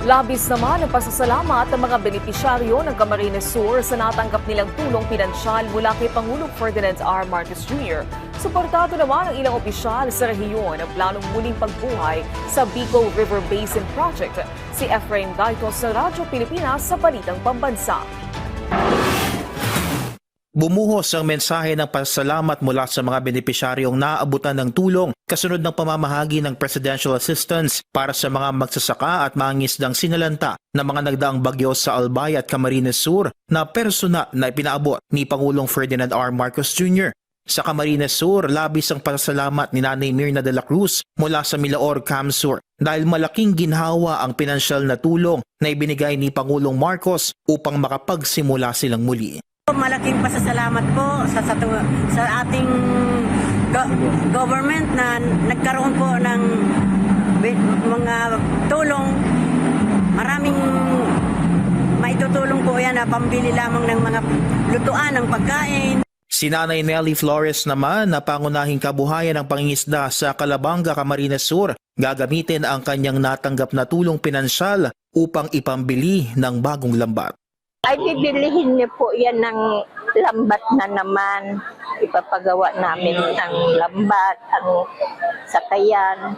Labis naman ang pasasalamat ng mga benepisyaryo ng Camarines Sur sa natanggap nilang tulong pinansyal mula kay Pangulong Ferdinand R. Marcos Jr. Suportado naman ang ilang opisyal sa rehiyon ang planong muling pagbuhay sa Bicol River Basin Project. Si Efrain Gaitos sa Radyo Pilipinas sa Balitang Pambansa. Bumuhos ang mensahe ng pasasalamat mula sa mga benepisyaryong naaabutan ng tulong kasunod ng pamamahagi ng presidential assistance para sa mga magsasaka at mangingisdang sinalanta ng mga nagdaang bagyo sa Albay at Camarines Sur na personal na ipinaabot ni Pangulong Ferdinand R. Marcos Jr. Sa Camarines Sur, labis ang pasasalamat ni Nanay Mirna de la Cruz mula sa Milaor, Camsur dahil malaking ginhawa ang pinansyal na tulong na ibinigay ni Pangulong Marcos upang makapagsimula silang muli. Malaking pasasalamat po sa ating government na nagkaroon po ng mga tulong. Maraming maitutulong po yan na pambili lamang ng mga lutuan ng pagkain. Si Nanay Nelly Flores naman na pangunahing kabuhayan ng pangingisda sa Calabanga, Camarines Sur, gagamitin ang kanyang natanggap na tulong pinansyal upang ipambili ng bagong lambat. Ay, bibilihin niyo po yan ng lambat na naman. Ipapagawa namin ng lambat, ang sakayan.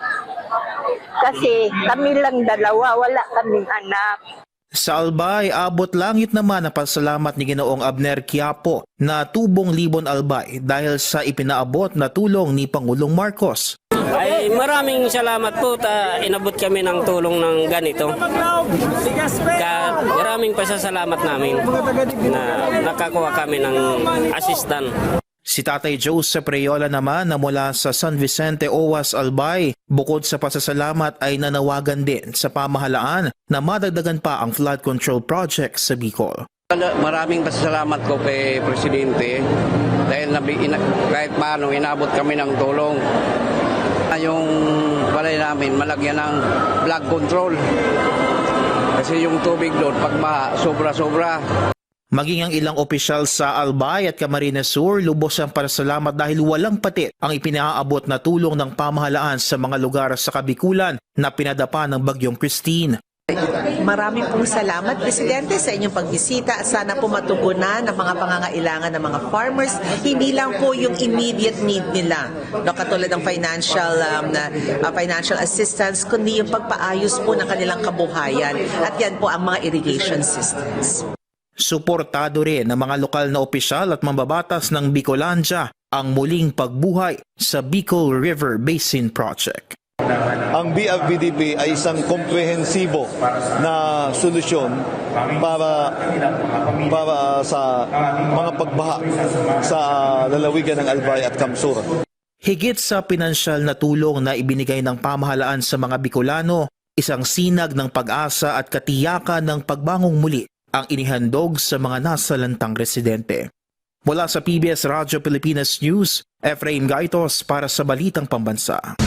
Kasi kami lang dalawa, wala kaming anak. Sa Albay, abot langit naman ang pasalamat ni Ginoong Abner Quiapo na tubong Libon Albay dahil sa ipinaabot na tulong ni Pangulong Marcos. Ay, maraming salamat po inabot kami ng tulong ng ganito. Maraming pasasalamat namin na nakakuha kami ng assistant. Si Tatay Joseph Reyola naman na mula sa San Vicente, Owas, Albay, bukod sa pasasalamat ay nanawagan din sa pamahalaan na madagdagan pa ang flood control project sa Bicol. Maraming pasasalamat ko kay Presidente dahil kahit paano inabot kami ng tulong. Yung balay namin malagyan ng flood control kasi yung tubig doon pag sobra-sobra. Maging ang ilang opisyal sa Albay at Camarines Sur lubos ang pasasalamat dahil walang patit ang ipinaabot na tulong ng pamahalaan sa mga lugar sa Kabikulan na pinadapa ng Bagyong Christine. Maraming pong salamat, Presidente, sa inyong pagbisita. Sana po matugunan ang mga pangangailangan ng mga farmers. Hindi lang po yung immediate need nila, no, katulad ng financial assistance, kundi yung pagpaayos po ng kanilang kabuhayan. At yan po ang mga irrigation systems. Suportado rin ng mga lokal na opisyal at mambabatas ng Bicolandia ang muling pagbuhay sa Bicol River Basin Project. Ang BFBDP ay isang komprehensibo na solusyon para sa mga pagbaha sa lalawigan ng Albay at Camsur. Higit sa pinansyal na tulong na ibinigay ng pamahalaan sa mga Bicolano, isang sinag ng pag-asa at katiyakan ng pagbangong muli ang inihandog sa mga nasalantang residente. Mula sa PBS Radyo Pilipinas News, Efrain Gaitos para sa Balitang Pambansa.